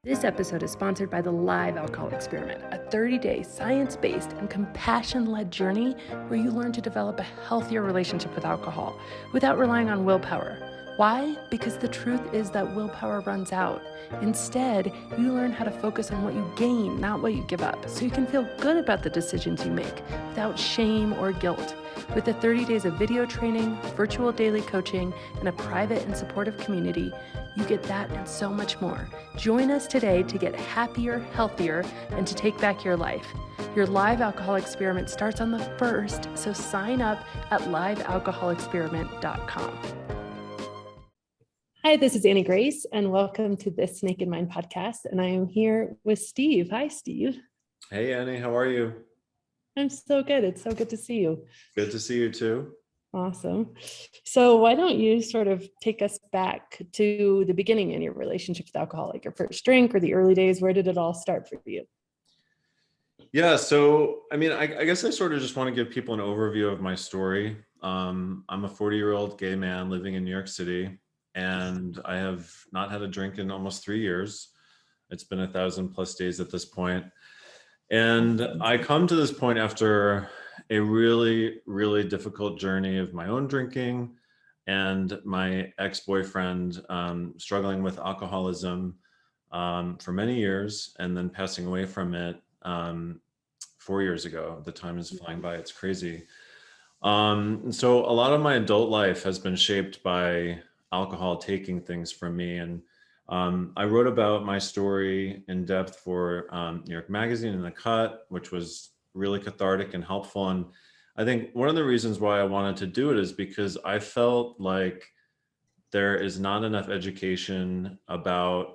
This episode is sponsored by the Live Alcohol Experiment, a 30-day science-based and compassion-led journey where you learn to develop a healthier relationship with alcohol without relying on willpower. Why? Because the truth is that willpower runs out. Instead, you learn how to focus on what you gain, not what you give up, so you can feel good about the decisions you make without shame or guilt. With the 30 days of video training, virtual daily coaching, and a private and supportive community, you get that and so much more. Join us today to get happier, healthier, and to take back your life. Your Live Alcohol Experiment starts on the 1st, so sign up at livealcoholexperiment.com. Hi, this is Annie Grace, and welcome to this Naked Mind podcast. And I am here with Steve. Hi, Steve. Hey, Annie, how are you? I'm so good. It's so good to see you. Good to see you too. Awesome. So why don't you sort of take us back to the beginning in your relationship with alcohol, like your first drink or the early days? Where did it all start for you? Yeah, so I guess I sort of just want to give people an overview of my story. I'm a 40-year-old gay man living in New York City, and I have not had a drink in almost 3 years. It's been 1,000+ days at this point. And I come to this point after a really, really difficult journey of my own drinking and my ex-boyfriend struggling with alcoholism for many years and then passing away from it 4 years ago. The time is flying by, it's crazy. And so a lot of my adult life has been shaped by alcohol taking things from me. And I wrote about my story in depth for New York Magazine and The Cut, which was really cathartic and helpful. And I think one of the reasons why I wanted to do it is because I felt like there is not enough education about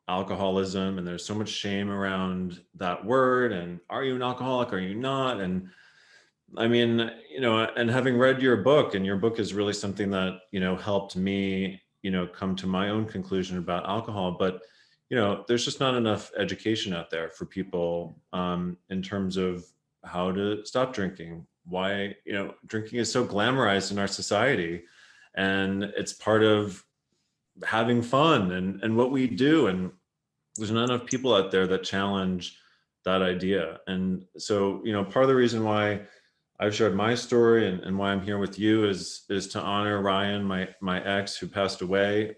alcoholism, and there's so much shame around that word. And are you an alcoholic? Are you not? And I mean, and having read your book, and your book is really something that, helped me, come to my own conclusion about alcohol. But, there's just not enough education out there for people in terms of how to stop drinking, why, drinking is so glamorized in our society, and it's part of having fun and what we do. And there's not enough people out there that challenge that idea. And so, part of the reason why I've shared my story and why I'm here with you is to honor Ryan, my ex who passed away.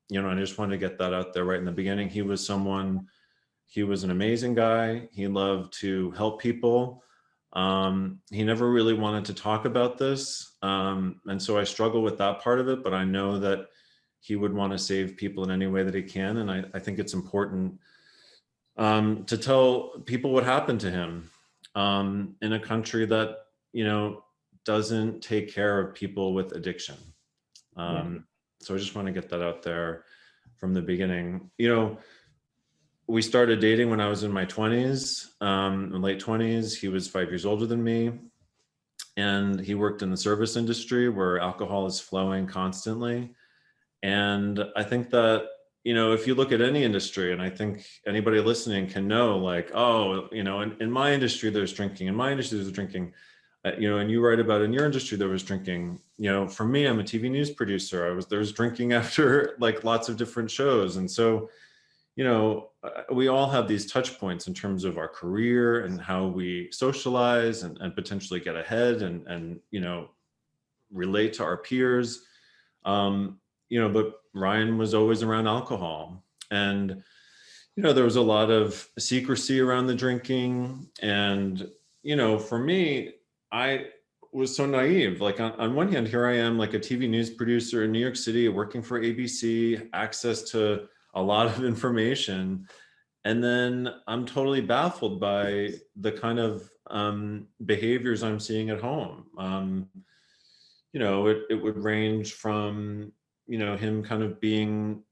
And I just wanted to get that out there right in the beginning. He was an amazing guy. He loved to help people. He never really wanted to talk about this. And so I struggle with that part of it, but I know that he would want to save people in any way that he can. And I think it's important to tell people what happened to him. In a country that, doesn't take care of people with addiction. So I just want to get that out there from the beginning. We started dating when I was in my 20s, in late 20s. He was 5 years older than me. And he worked in the service industry where alcohol is flowing constantly. And I think that, if you look at any industry, and I think anybody listening can know, like, oh, in my industry, there's drinking. In my industry, there's drinking. And you write about in your industry, there was drinking. For me, I'm a TV news producer. There was drinking after like lots of different shows. And so, we all have these touch points in terms of our career and how we socialize and potentially get ahead and relate to our peers. But Ryan was always around alcohol, and, there was a lot of secrecy around the drinking. And, for me, I was so naive. Like on one hand, here I am, like a TV news producer in New York City, working for ABC, access to a lot of information. And then I'm totally baffled by the kind of behaviors I'm seeing at home. It would range from, him kind of being,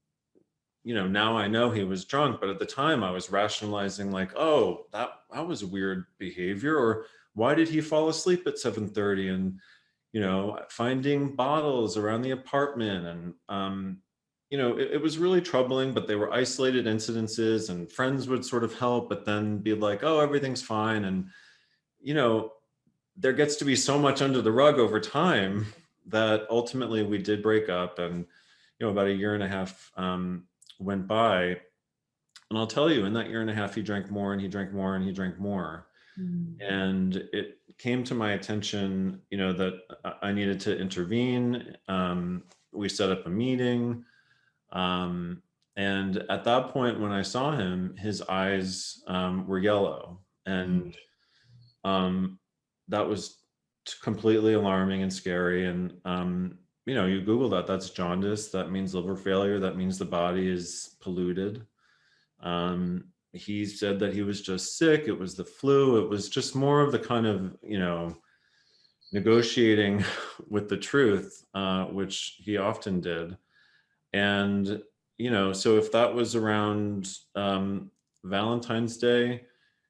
now I know he was drunk, but at the time I was rationalizing like, oh, that was weird behavior. Or why did he fall asleep at 7:30? And, finding bottles around the apartment. And, it was really troubling, but they were isolated incidences, and friends would sort of help, but then be like, oh, everything's fine. And, there gets to be so much under the rug over time that ultimately we did break up. And, about a year and a half went by. And I'll tell you, in that year and a half, he drank more and he drank more and he drank more. Mm. And it came to my attention, that I needed to intervene. We set up a meeting. And at that point, when I saw him, his eyes were yellow. And that was completely alarming and scary. And, you Google that, that's jaundice. That means liver failure. That means the body is polluted. He said that he was just sick. It was the flu. It was just more of the kind of, negotiating with the truth, which he often did. And, so if that was around Valentine's Day,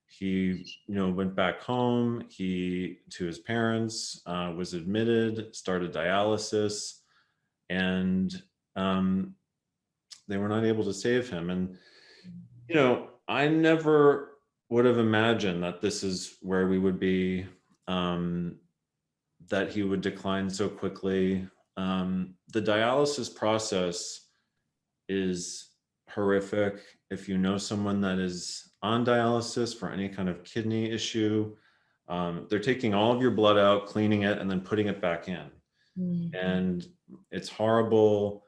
he, went back home, to his parents, was admitted, started dialysis, and they were not able to save him. And, I never would have imagined that this is where we would be, that he would decline so quickly. The dialysis process is horrific. If you know someone that is on dialysis for any kind of kidney issue, they're taking all of your blood out, cleaning it, and then putting it back in. And it's horrible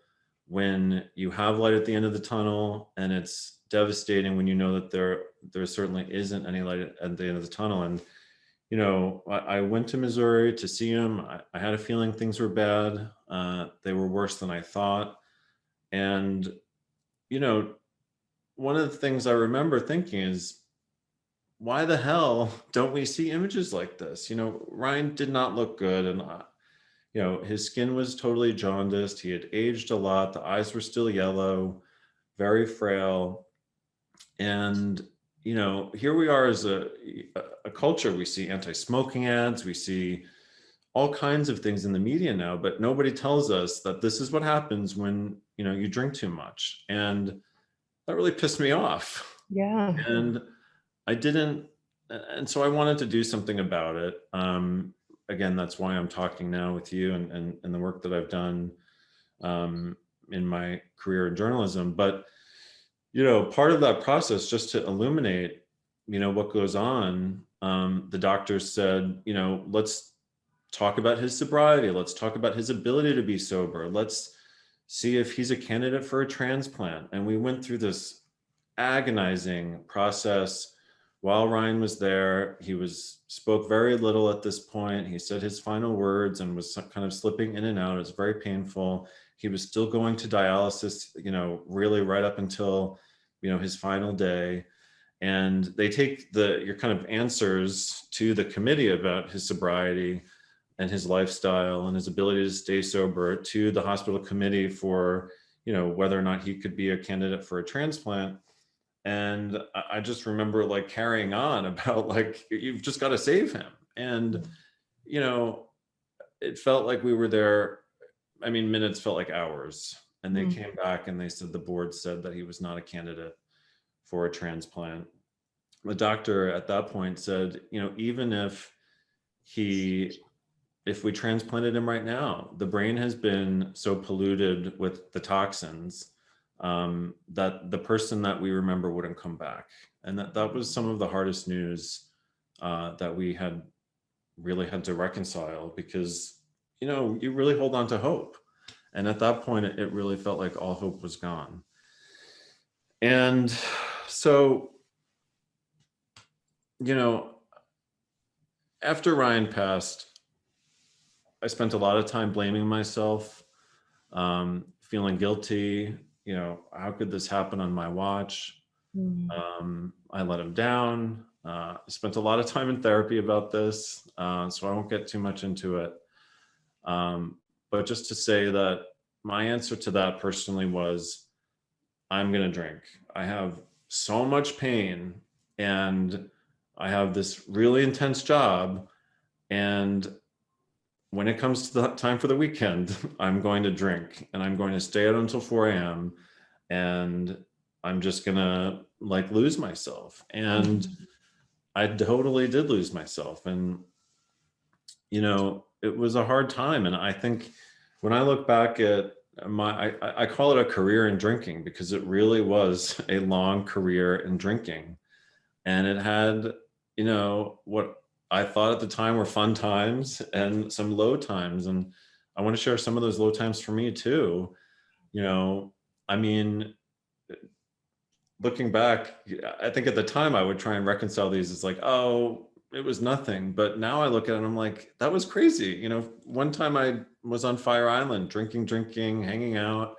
when you have light at the end of the tunnel, and it's devastating when you know that there certainly isn't any light at the end of the tunnel. And I went to Missouri to see him. I had a feeling things were bad. They were worse than I thought. And one of the things I remember thinking is, why the hell don't we see images like this? Ryan did not look good, and his skin was totally jaundiced. He had aged a lot. The eyes were still yellow, very frail. And, here we are as a culture. We see anti-smoking ads. We see all kinds of things in the media now, but nobody tells us that this is what happens when, you drink too much. And that really pissed me off. Yeah. And so I wanted to do something about it. Again, that's why I'm talking now with you and the work that I've done in my career in journalism. But, part of that process, just to illuminate, what goes on, the doctors said, let's talk about his sobriety. Let's talk about his ability to be sober. Let's see if he's a candidate for a transplant. And we went through this agonizing process while Ryan was there. He spoke very little at this point. He said his final words and was kind of slipping in and out. It was very painful. He was still going to dialysis, really right up until, his final day. And they take your kind of answers to the committee about his sobriety and his lifestyle and his ability to stay sober to the hospital committee for, whether or not he could be a candidate for a transplant. And I just remember like carrying on about like, you've just got to save him. And, it felt like we were there. I mean, minutes felt like hours. And they came back and they said the board said that he was not a candidate for a transplant. The doctor at that point said, even if we transplanted him right now, the brain has been so polluted with the toxins that the person that we remember wouldn't come back. And that was some of the hardest news that we had to reconcile, because, you really hold on to hope. And at that point, it really felt like all hope was gone. And so, after Ryan passed, I spent a lot of time blaming myself, feeling guilty. How could this happen on my watch? I let him down. I spent a lot of time in therapy about this, so I won't get too much into it. But just to say that my answer to that personally was, I'm going to drink. I have so much pain and I have this really intense job. And when it comes to the time for the weekend, I'm going to drink and I'm going to stay out until 4 a.m. and I'm just going to like lose myself. And I totally did lose myself. And, it was a hard time. And I think when I look back at I call it a career in drinking because it really was a long career in drinking. And it had, what I thought at the time were fun times and some low times. And I want to share some of those low times for me too. You know, I mean, looking back, I think at the time I would try and reconcile these. It's like, oh, it was nothing. But now I look at it and I'm like, that was crazy. One time I was on Fire Island, drinking, hanging out.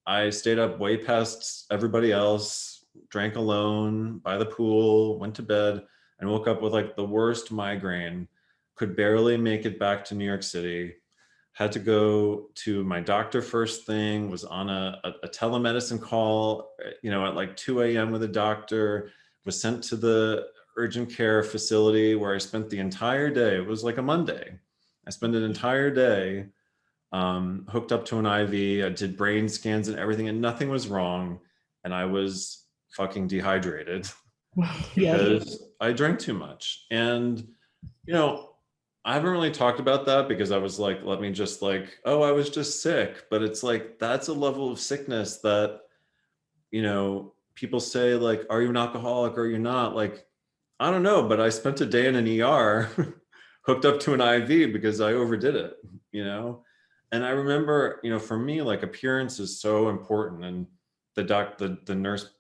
I stayed up way past everybody else, drank alone by the pool, went to bed, and woke up with like the worst migraine, could barely make it back to New York City, had to go to my doctor first thing, was on a telemedicine call, at like 2 a.m. with a doctor, was sent to the urgent care facility where I spent the entire day. It was like a Monday. I spent an entire day hooked up to an IV. I did brain scans and everything, and nothing was wrong. And I was fucking dehydrated Yeah. because I drank too much. And, you know, I haven't really talked about that because I was like, let me just like, oh, I was just sick. But it's like, that's a level of sickness that, people say like, are you an alcoholic or are you not? Like, I don't know, but I spent a day in an ER hooked up to an IV because I overdid it, you know? And I remember, for me, like appearance is so important. And the nurse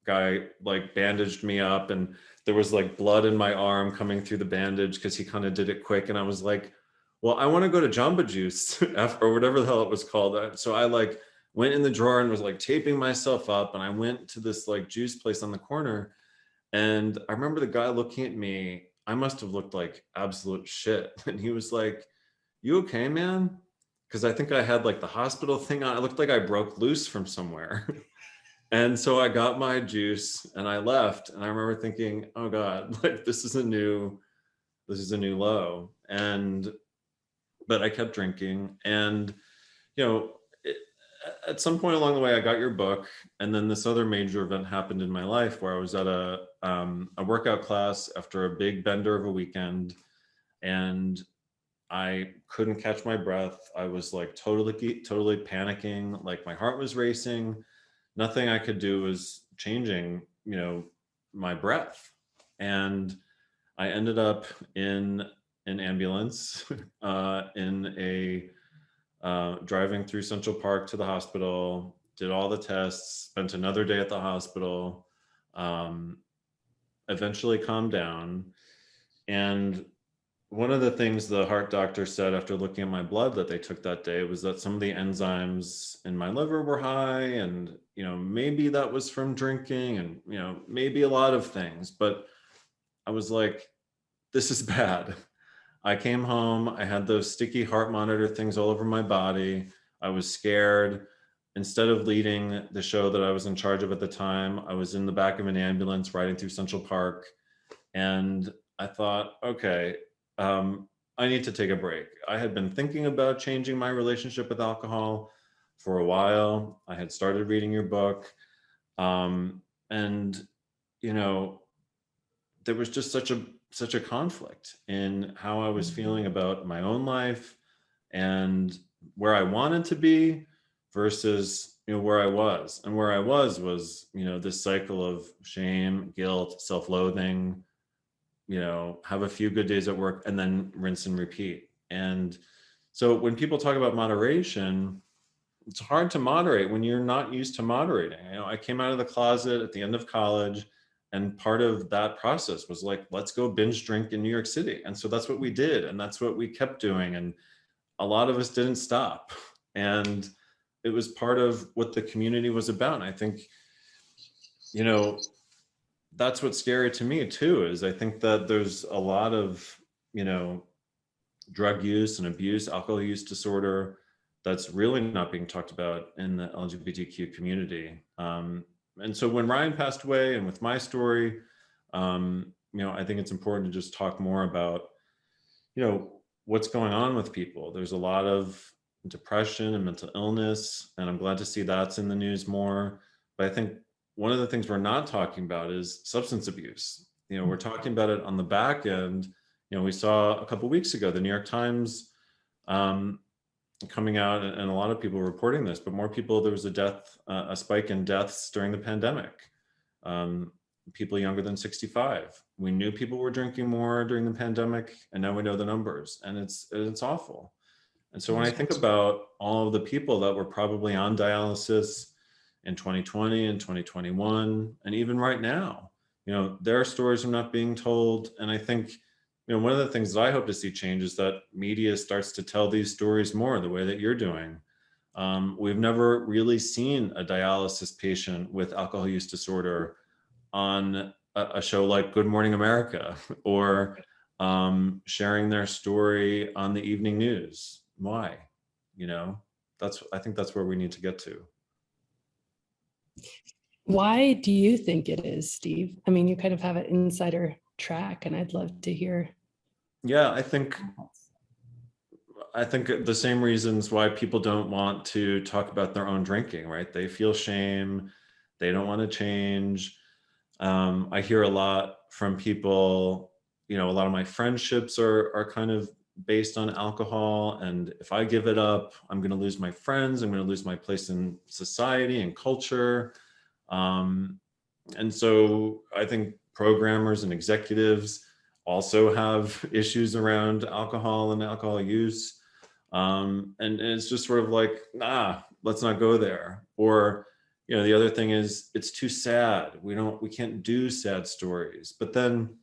guy like bandaged me up and there was like blood in my arm coming through the bandage because he kind of did it quick. And I was like, well, I want to go to Jamba Juice after, or whatever the hell it was called. So I like went in the drawer and was like taping myself up. And I went to this like juice place on the corner. And I remember the guy looking at me. I must have looked like absolute shit. And he was like, you okay, man? Because I think I had like the hospital thing on. It looked like I broke loose from somewhere. And so I got my juice and I left. And I remember thinking, oh God, like this is a new low. But I kept drinking. And, it, at some point along the way, I got your book. And then this other major event happened in my life where I was at a workout class after a big bender of a weekend. And I couldn't catch my breath. I was like totally panicking. Like my heart was racing. Nothing I could do was changing, my breath. And I ended up in an ambulance, in a driving through Central Park to the hospital, did all the tests, spent another day at the hospital, um, eventually calmed down. And one of the things the heart doctor said after looking at my blood that they took that day was that some of the enzymes in my liver were high, and maybe that was from drinking, and maybe a lot of things. But I was like, this is bad. I came home, I had those sticky heart monitor things all over my body. I was scared. Instead of leading the show that I was in charge of at the time, I was in the back of an ambulance riding through Central Park. And I thought, okay, I need to take a break. I had been thinking about changing my relationship with alcohol for a while. I had started reading your book. And, there was just such a conflict in how I was feeling about my own life and where I wanted to be versus, where I was. And where I was, this cycle of shame, guilt, self-loathing, have a few good days at work and then rinse and repeat. And so when people talk about moderation, it's hard to moderate when you're not used to moderating. I came out of the closet at the end of college, and part of that process was like, let's go binge drink in New York City. And so that's what we did. And that's what we kept doing. And a lot of us didn't stop. And it was part of what the community was about. And I think, that's what's scary to me too, is I think that there's a lot of, drug use and abuse, alcohol use disorder that's really not being talked about in the LGBTQ community. And so when Ryan passed away and with my story, I think it's important to just talk more about, what's going on with people. There's a lot of depression and mental illness, and I'm glad to see that's in the news more. But I think one of the things we're not talking about is substance abuse. We're talking about it on the back end. We saw a couple of weeks ago, the New York Times coming out, and a lot of people reporting this, but more people, there was a spike in deaths during the pandemic. People younger than 65. We knew people were drinking more during the pandemic, and now we know the numbers, and it's awful. And so when I think about all of the people that were probably on dialysis in 2020 and 2021, and even right now, their stories are not being told. And I think, one of the things that I hope to see change is that media starts to tell these stories more the way that you're doing. We've never really seen a dialysis patient with alcohol use disorder on a show like Good Morning America, or sharing their story on the evening news. Why? I think that's where we need to get to. Why do you think it is, Steve? I mean, you kind of have an insider track, and I'd love to hear. Yeah, I think the same reasons why people don't want to talk about their own drinking, right? They feel shame. They don't want to change. I hear a lot from people, a lot of my friendships are kind of based on alcohol. And if I give it up, I'm going to lose my friends. I'm going to lose my place in society and culture. And so I think programmers and executives also have issues around alcohol and alcohol use. And it's just sort of like, let's not go there. Or, the other thing is, it's too sad. We can't do sad stories. But then,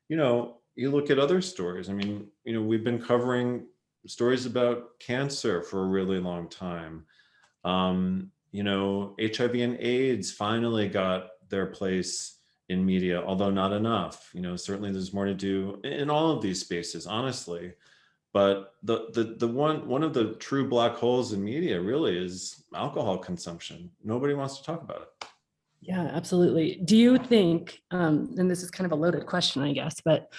you look at other stories. I mean, we've been covering stories about cancer for a really long time. HIV and AIDS finally got their place in media, although not enough. Certainly there's more to do in all of these spaces, honestly. But the one of the true black holes in media really is alcohol consumption. Nobody wants to talk about it. Yeah, absolutely. Do you think, and this is kind of a loaded question, I guess, but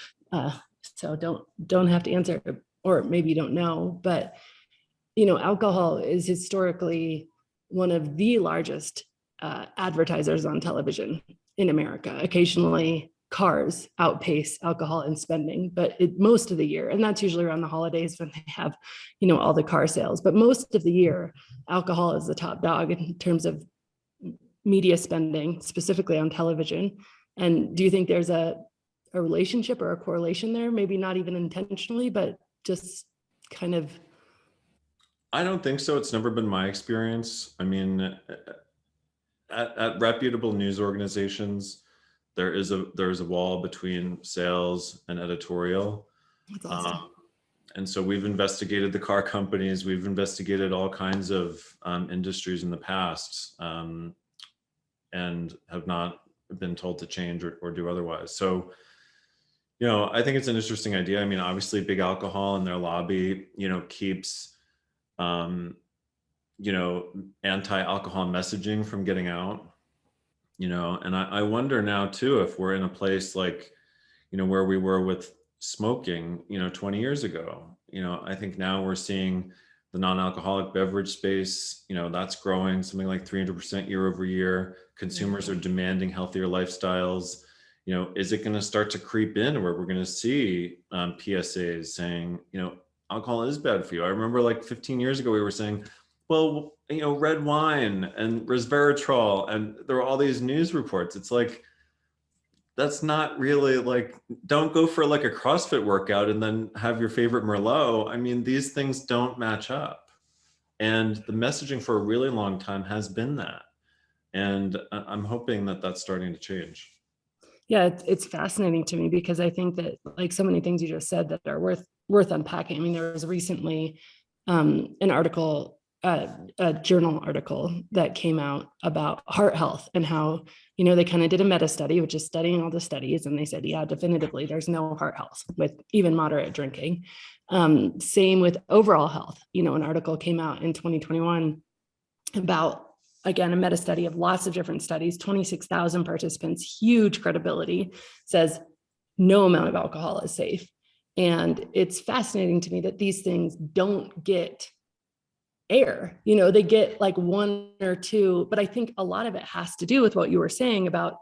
so don't have to answer, or maybe you don't know, but alcohol is historically one of the largest advertisers on television in America. Occasionally, cars outpace alcohol in spending, but most of the year, and that's usually around the holidays when they have, all the car sales. But most of the year, alcohol is the top dog in terms of media spending, specifically on television. And do you think there's a relationship or a correlation there? Maybe not even intentionally, but just kind of. I don't think so. It's never been my experience. I mean, at reputable news organizations, there is a wall between sales and editorial. That's awesome. And so we've investigated the car companies. We've investigated all kinds of industries in the past, and have not been told to change or do otherwise. So, I think it's an interesting idea. I mean, obviously, big alcohol and their lobby, keeps, anti-alcohol messaging from getting out. And I wonder now too, if we're in a place like, where we were with smoking, 20 years ago. I think now we're seeing the non-alcoholic beverage space, that's growing something like 300% year over year. Consumers are demanding healthier lifestyles. Is it going to start to creep in where we're going to see PSAs saying, alcohol is bad for you? I remember like 15 years ago, we were saying, well, red wine and resveratrol, and there were all these news reports. It's like, that's not really like, don't go for like a CrossFit workout and then have your favorite Merlot. I mean, these things don't match up. And the messaging for a really long time has been that. And I'm hoping that that's starting to change. Yeah, it's fascinating to me because I think that, like so many things you just said, that are worth unpacking. I mean, there was recently an article, a journal article that came out about heart health and how, they kind of did a meta study, which is studying all the studies. And they said, yeah, definitively, there's no heart health with even moderate drinking. Same with overall health. An article came out in 2021 about, again, a meta study of lots of different studies, 26,000 participants, huge credibility, says no amount of alcohol is safe. And it's fascinating to me that these things don't get air. They get like one or two, but I think a lot of it has to do with what you were saying about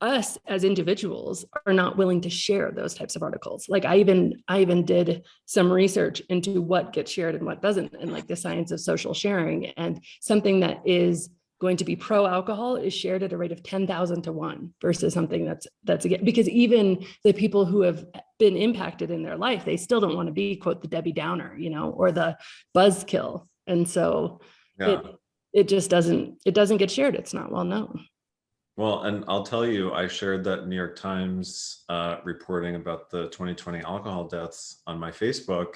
us as individuals are not willing to share those types of articles. Like I even did some research into what gets shared and what doesn't, and like the science of social sharing. And something that is going to be pro alcohol is shared at a rate of 10,000 to 1 versus something that's again, because even the people who have been impacted in their life, they still don't want to be, quote, the Debbie Downer, or the buzzkill. And so Yeah. it just doesn't get shared. It's not well known. Well, and I'll tell you, I shared that New York Times reporting about the 2020 alcohol deaths on my Facebook,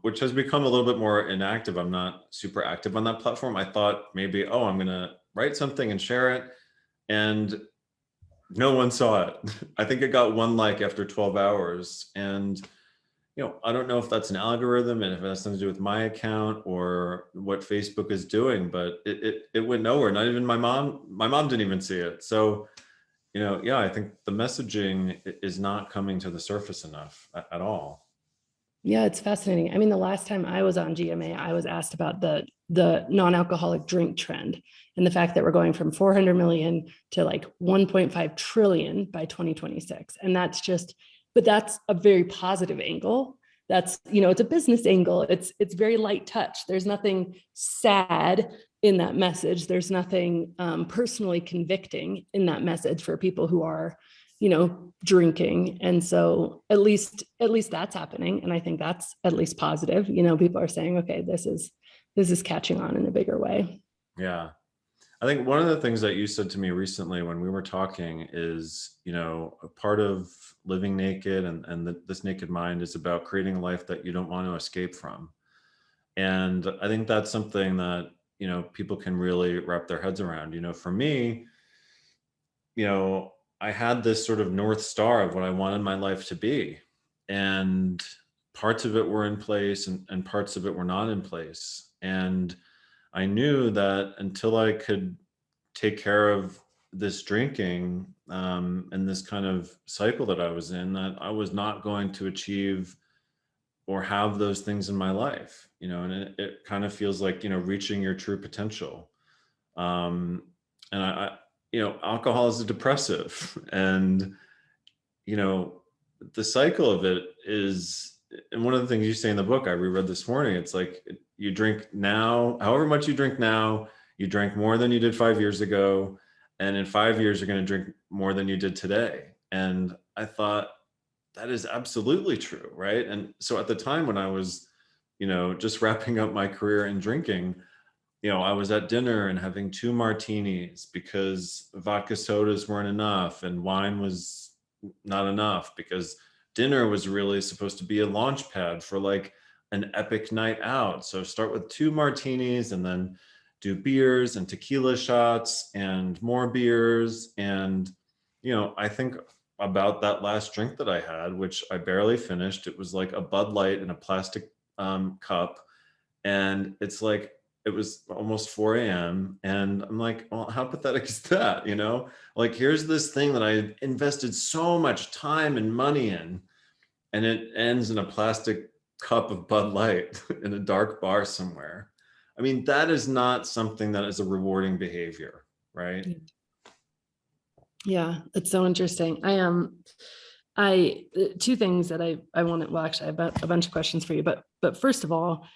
which has become a little bit more inactive. I'm not super active on that platform. I thought maybe, oh, I'm going to write something and share it. And no one saw it. I think it got 1 like after 12 hours. And I don't know if that's an algorithm and if it has something to do with my account or what Facebook is doing, but it went nowhere. Not even my mom didn't even see it. So, yeah, I think the messaging is not coming to the surface enough at all. Yeah, it's fascinating. I mean, the last time I was on GMA, I was asked about the non-alcoholic drink trend and the fact that we're going from 400 million to like 1.5 trillion by 2026. And but that's a very positive angle. That's, it's a business angle. It's very light touch. There's nothing sad in that message. There's nothing personally convicting in that message for people who are drinking. And so at least that's happening. And I think that's at least positive. People are saying, okay, this is catching on in a bigger way. Yeah. I think one of the things that you said to me recently when we were talking is, a part of living naked and this naked mind is about creating a life that you don't want to escape from. And I think that's something that, people can really wrap their heads around. For me, I had this sort of North Star of what I wanted my life to be. And parts of it were in place and parts of it were not in place. And I knew that until I could take care of this drinking and this kind of cycle that I was in, that I was not going to achieve or have those things in my life, and it kind of feels like, reaching your true potential. And alcohol is a depressive and, the cycle of it is, and one of the things you say in the book, I reread this morning, it's like you drink now, however much you drink now, you drank more than you did 5 years ago. And in 5 years, you're going to drink more than you did today. And I thought that is absolutely true. Right. And so at the time when I was, just wrapping up my career in drinking, I was at dinner and having 2 martinis because vodka sodas weren't enough and wine was not enough because dinner was really supposed to be a launch pad for like an epic night out. So start with 2 martinis and then do beers and tequila shots and more beers. And, I think about that last drink that I had, which I barely finished. It was like a Bud Light in a plastic cup. And it's like, it was almost 4 a.m. And I'm like, well, how pathetic is that? Like, here's this thing that I invested so much time and money in, and it ends in a plastic cup of Bud Light in a dark bar somewhere. I mean, that is not something that is a rewarding behavior, right? Yeah, it's so interesting. I 2 things that I wanted. Well, actually, I have a bunch of questions for you. But first of all,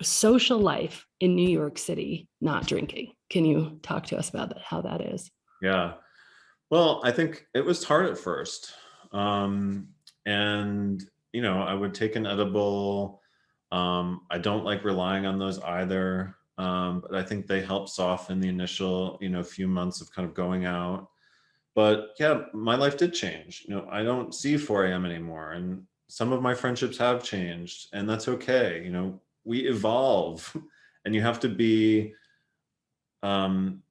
social life in New York City, not drinking. Can you talk to us about that? How that is? Yeah. Well, I think it was hard at first. And, I would take an edible. I don't like relying on those either. But I think they help soften the initial, few months of kind of going out. But yeah, my life did change. I don't see 4 a.m. anymore. And some of my friendships have changed, and that's okay. We evolve and you have to be kind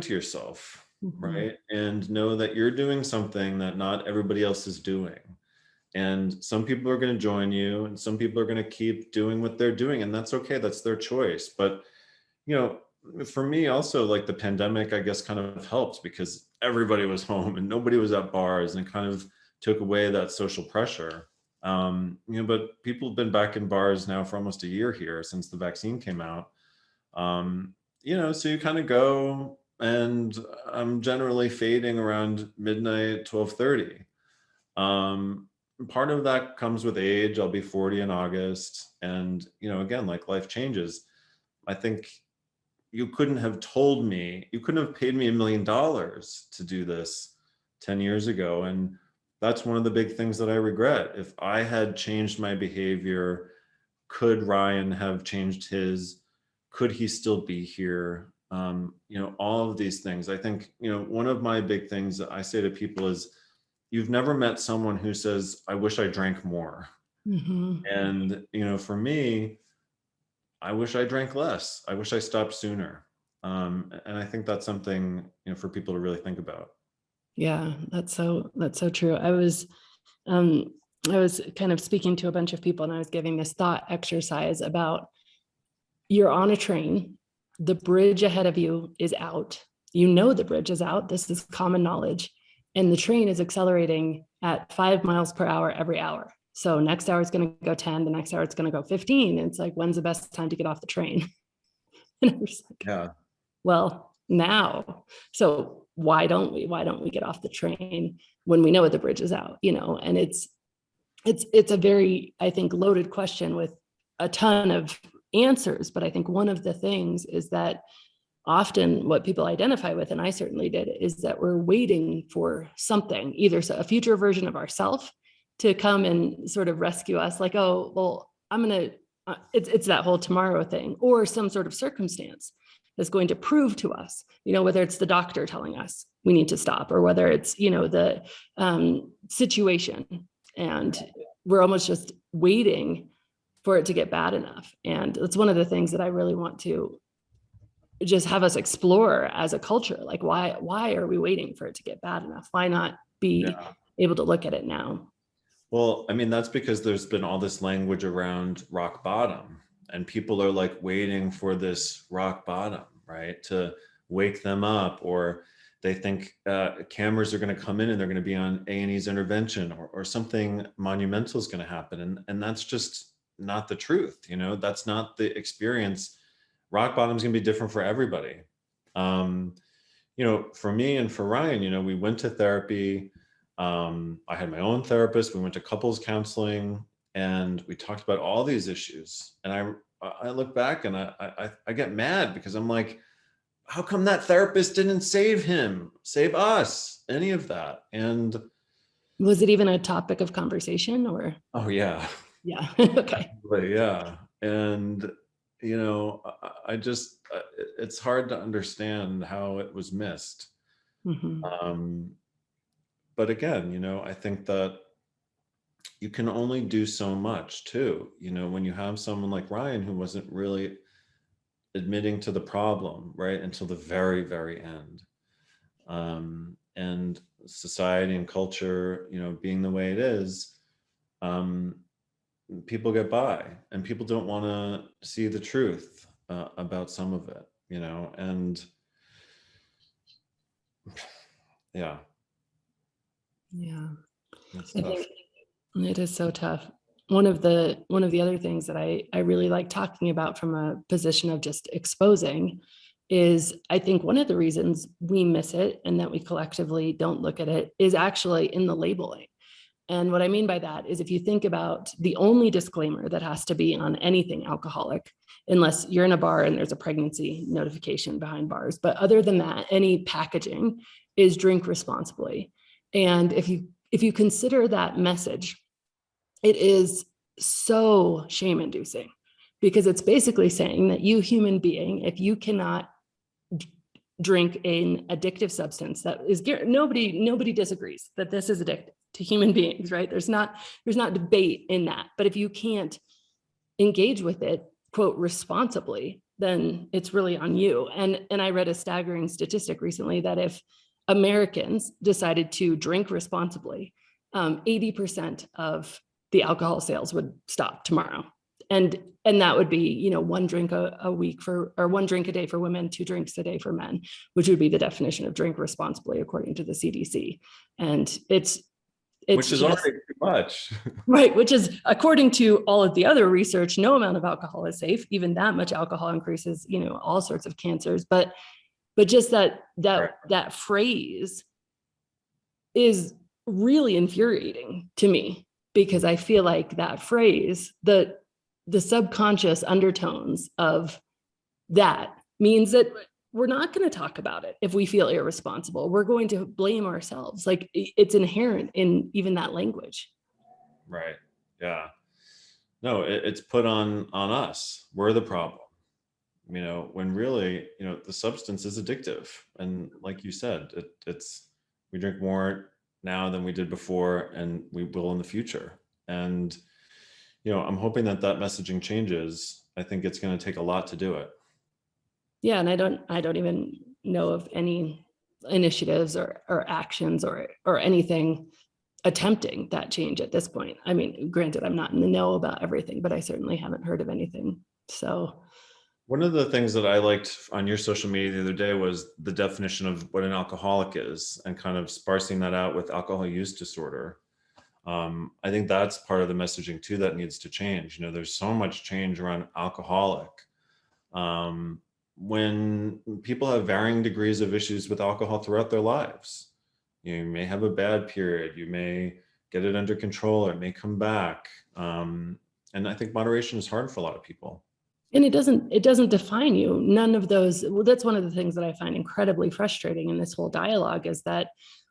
to yourself, right? And know that you're doing something that not everybody else is doing. And some people are going to join you and some people are going to keep doing what they're doing, and that's okay. That's their choice. But, for me also, like, the pandemic, I guess, kind of helped because everybody was home and nobody was at bars, and it kind of took away that social pressure. But people have been back in bars now for almost a year here since the vaccine came out. So you kind of go and I'm generally fading around midnight, 12:30. Part of that comes with age. I'll be 40 in August. And, again, like life changes. I think you couldn't have paid me $1 million to do this 10 years ago. And that's one of the big things that I regret. If I had changed my behavior, could Ryan have changed his? Could he still be here? All of these things. I think, one of my big things that I say to people is, you've never met someone who says, I wish I drank more. Mm-hmm. And, for me, I wish I drank less. I wish I stopped sooner. And I think that's something, for people to really think about. Yeah, that's so true. I was kind of speaking to a bunch of people, and I was giving this thought exercise about, you're on a train, the bridge ahead of you is out. The bridge is out. This is common knowledge. And the train is accelerating at 5 miles per hour every hour. So next hour it's going to go 10, the next hour it's going to go 15. And it's like, when's the best time to get off the train? And I was like, Yeah. Well, now. So why don't we get off the train when we know the bridge is out? And it's a very, I think, loaded question with a ton of answers. But I think one of the things is that often what people identify with, and I certainly did, is that we're waiting for something, either a future version of ourselves to come and sort of rescue us, like, oh, well, it's that whole tomorrow thing, or some sort of circumstance that's going to prove to us, whether it's the doctor telling us we need to stop, or whether it's, the situation. And we're almost just waiting for it to get bad enough. And that's one of the things that I really want to just have us explore as a culture. Like, why are we waiting for it to get bad enough? Why not be able to look at it now? Well, I mean, that's because there's been all this language around rock bottom, and people are like waiting for this rock bottom, right, to wake them up, or they think cameras are going to come in and they're going to be on A&E's intervention, or something monumental is going to happen. And that's just not the truth. That's not the experience. Rock bottom is going to be different for everybody. For me and for Ryan, we went to therapy. I had my own therapist. We went to couples counseling, and we talked about all these issues. And I look back and I get mad, because I'm like, how come that therapist didn't save us, any of that? And was it even a topic of conversation, or? Oh yeah. Yeah. Okay. Yeah. And, I just, it's hard to understand how it was missed. Mm-hmm. But again, I think that you can only do so much too, when you have someone like Ryan who wasn't really admitting to the problem, right, until the very, very end. And society and culture, being the way it is, people get by, and people don't want to see the truth about some of it, and yeah. I think it is so tough. One of the other things that I really like talking about from a position of just exposing is, I think one of the reasons we miss it and that we collectively don't look at it is actually in the labeling. And what I mean by that is, if you think about the only disclaimer that has to be on anything alcoholic, unless you're in a bar and there's a pregnancy notification behind bars, but other than that, any packaging is drink responsibly. And if you consider that message, it is so shame-inducing, because it's basically saying that you, human being, if you cannot drink an addictive substance that is, nobody disagrees that this is addictive to human beings, right? There's not debate in that. But if you can't engage with it, quote, responsibly, then it's really on you. And I read a staggering statistic recently that if Americans decided to drink responsibly, 80% of the alcohol sales would stop tomorrow. And that would be, 1 drink a week or 1 drink a day for women, 2 drinks a day for men, which would be the definition of drink responsibly, according to the CDC. And it's which is already too much. Right, which is, according to all of the other research, no amount of alcohol is safe. Even that much alcohol increases, all sorts of cancers. But But just that Right. that phrase is really infuriating to me, because I feel like that phrase, the subconscious undertones of that means that we're not going to talk about it if we feel irresponsible. We're going to blame ourselves. Like, it's inherent in even that language. Right. Yeah. No, it's put on us. We're the problem. When really, the substance is addictive. And like you said, it's we drink more now than we did before, and we will in the future. And I'm hoping that messaging changes. I think it's going to take a lot to do it. Yeah, and I don't even know of any initiatives or actions or anything attempting that change at this point. I mean, granted, I'm not in the know about everything, but I certainly haven't heard of anything. So, One of the things that I liked on your social media the other day was the definition of what an alcoholic is, and kind of sparsing that out with alcohol use disorder. I think that's part of the messaging too that needs to change. There's so much change around alcoholic. Um, when people have varying degrees of issues with alcohol throughout their lives, you may have a bad period, you may get it under control, or it may come back. And I think moderation is hard for a lot of people. and it doesn't define you. None of those. Well, that's one of the things that I find incredibly frustrating in this whole dialogue, is that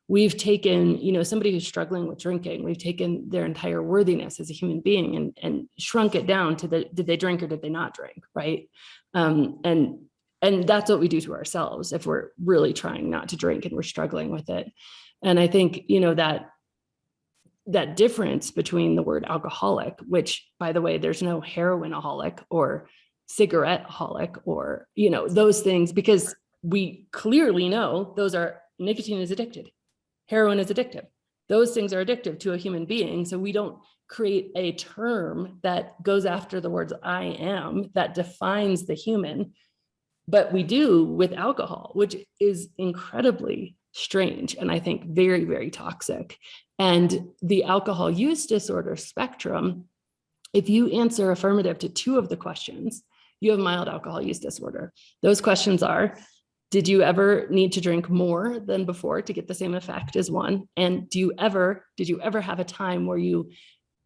we've taken, somebody who's struggling with drinking, we've taken their entire worthiness as a human being and shrunk it down to did they drink or did they not drink, right? And that's what we do to ourselves if we're really trying not to drink and we're struggling with it. And I think, that difference between the word alcoholic, which, by the way, there's no heroinaholic or cigarette-holic or, those things, because we clearly know those are, nicotine is addicted, heroin is addictive. Those things are addictive to a human being. So we don't create a term that goes after the words I am, that defines the human, but we do with alcohol, which is incredibly strange and I think very, very toxic. And the alcohol use disorder spectrum, if you answer affirmative to 2 of the questions, you have mild alcohol use disorder. Those questions are, did you ever need to drink more than before to get the same effect as 1? And did you ever have a time where you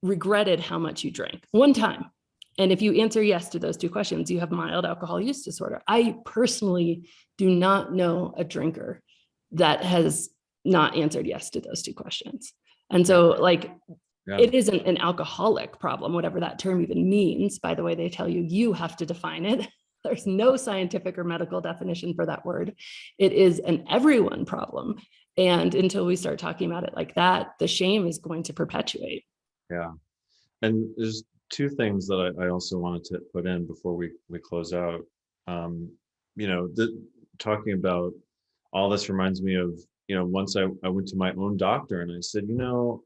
regretted how much you drank? 1 time. And if you answer yes to those 2 questions, you have mild alcohol use disorder. I personally do not know a drinker that has not answered yes to those 2 questions. And so, Yeah. it isn't an alcoholic problem, whatever that term even means. By the way, they tell you have to define it. There's no scientific or medical definition for that word. It is an everyone problem. And until we start talking about it like that, the shame is going to perpetuate. Yeah. And there's 2 things that I also wanted to put in before we close out. Talking about all this reminds me of, once I went to my own doctor and I said,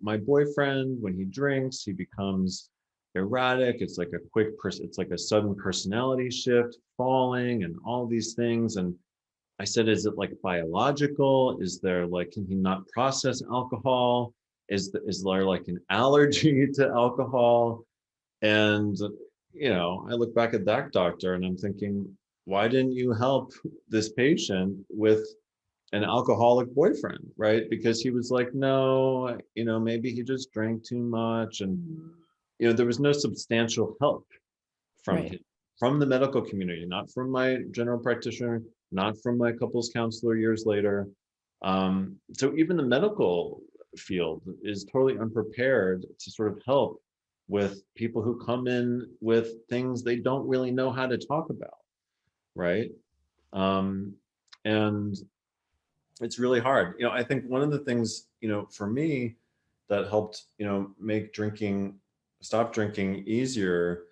my boyfriend, when he drinks, he becomes erratic. It's like it's like a sudden personality shift, falling, and all these things. And I said, is it like biological? Is there can he not process alcohol? Is there like an allergy to alcohol? And, I look back at that doctor and I'm thinking, why didn't you help this patient with an alcoholic boyfriend, right? Because he was like, no, maybe he just drank too much. And, there was no substantial help from Right. him, from the medical community, not from my general practitioner, not from my couples counselor years later. So even the medical field is totally unprepared to sort of help with people who come in with things they don't really know how to talk about, right? And it's really hard. I think one of the things, for me that helped, make stop drinking easier,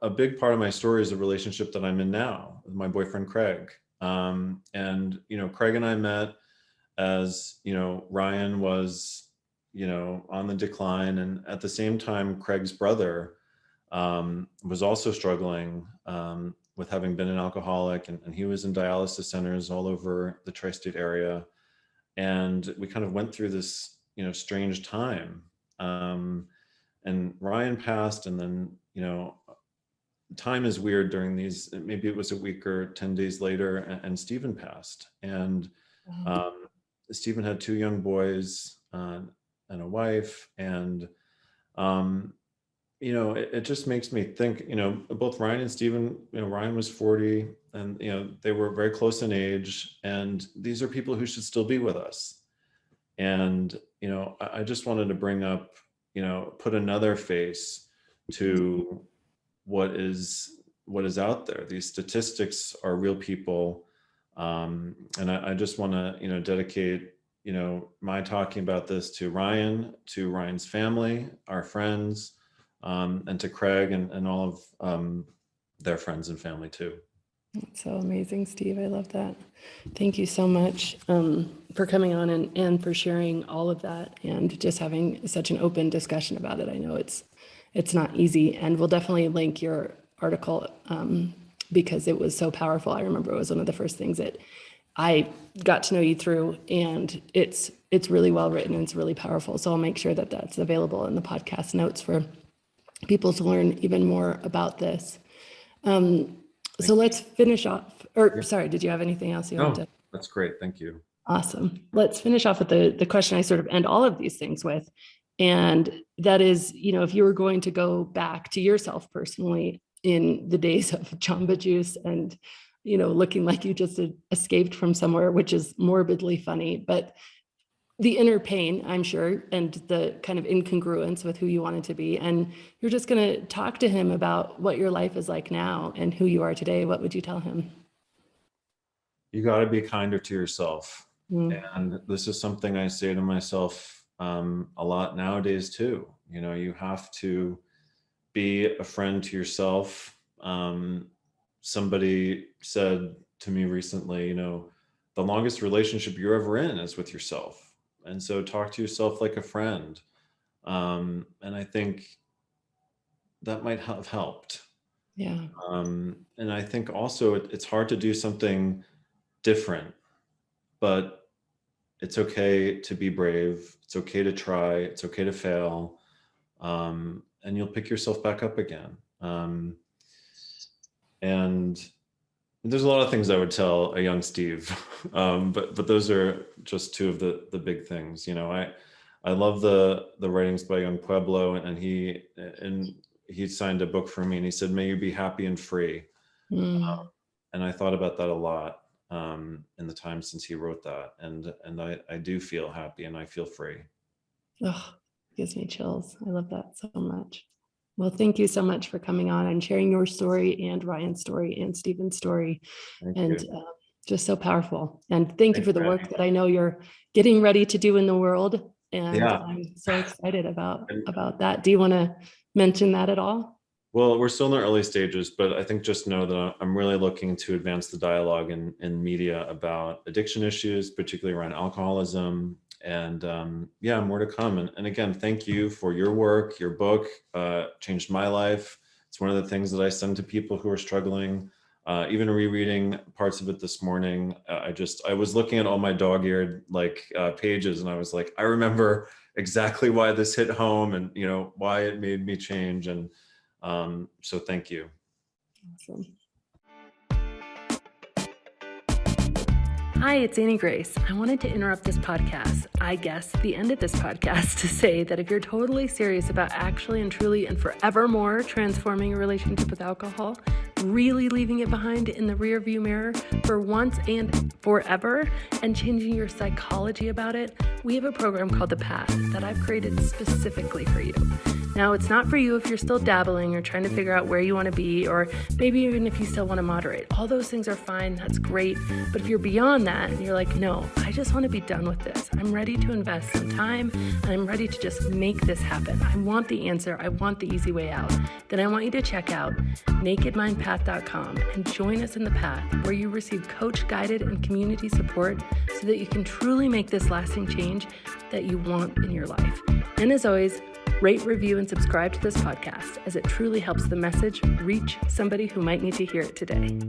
a big part of my story is the relationship that I'm in now with my boyfriend, Craig. And, Craig and I met as, Ryan was, on the decline. And at the same time, Craig's brother was also struggling with having been an alcoholic, and he was in dialysis centers all over the tri-state area. And we kind of went through this, strange time. And Ryan passed, and then, time is weird during these, maybe it was a week or 10 days later, and Stephen passed. And Stephen had 2 young boys and a wife. And, it just makes me think, both Ryan and Stephen, Ryan was 40 and, they were very close in age, and these are people who should still be with us. And, I just wanted to bring up, put another face to what is out there. These statistics are real people. And I just want to, dedicate, my talking about this to Ryan, to Ryan's family, our friends, and to Craig and all of their friends and family too. That's so amazing, Steve. I love that. Thank you so much for coming on and for sharing all of that and just having such an open discussion about it. I know it's not easy, and we'll definitely link your article because it was so powerful. I remember it was one of the first things that I got to know you through, and it's really well written and it's really powerful. So I'll make sure that that's available in the podcast notes for people to learn even more about this. So let's finish off, sorry, did you have anything else you wanted to? That's great. Thank you. Awesome. Let's finish off with the question I sort of end all of these things with. And that is, if you were going to go back to yourself personally in the days of Jamba Juice and, looking like you just escaped from somewhere, which is morbidly funny, but the inner pain, I'm sure, and the kind of incongruence with who you wanted to be. And you're just going to talk to him about what your life is like now and who you are today. What would you tell him? You got to be kinder to yourself. And this is something I say to myself a lot nowadays too. You have to be a friend to yourself. Somebody said to me recently, the longest relationship you're ever in is with yourself. And so talk to yourself like a friend. And I think that might have helped. Yeah. And I think also it's hard to do something different, but it's okay to be brave. It's okay to try. It's okay to fail. And you'll pick yourself back up again. And there's a lot of things I would tell a young Steve, but those are just 2 of the big things. I love the writings by young Pueblo, and he signed a book for me, and he said, "May you be happy and free." And I thought about that a lot in the time since he wrote that, and I do feel happy and I feel free. Oh, gives me chills. I love that so much. Well, thank you so much for coming on and sharing your story and Ryan's story and Stephen's story. Thank you. Just so powerful. And thank you for the work that I know you're getting ready to do in the world. And I'm so excited about that. Do you want to mention that at all? Well, we're still in the early stages, but I think just know that I'm really looking to advance the dialogue in media about addiction issues, particularly around alcoholism. And more to come. And again, thank you for your work. Your book changed my life. It's one of the things that I send to people who are struggling. Even rereading parts of it this morning, I was looking at all my dog-eared pages, and I was like, I remember exactly why this hit home, and why it made me change. And so thank you. Awesome. Hi, it's Annie Grace. I wanted to interrupt this podcast, I guess the end of this podcast, to say that if you're totally serious about actually and truly and forevermore transforming a relationship with alcohol, really leaving it behind in the rearview mirror for once and forever, and changing your psychology about it, we have a program called The Path that I've created specifically for you. Now, it's not for you if you're still dabbling or trying to figure out where you want to be, or maybe even if you still want to moderate. All those things are fine. That's great. But if you're beyond that and you're like, no, I just want to be done with this. I'm ready to invest some time and I'm ready to just make this happen. I want the answer. I want the easy way out. Then I want you to check out nakedmindpath.com and join us in the path, where you receive coach-guided and community support so that you can truly make this lasting change that you want in your life. And as always, rate, review, and subscribe to this podcast, as it truly helps the message reach somebody who might need to hear it today.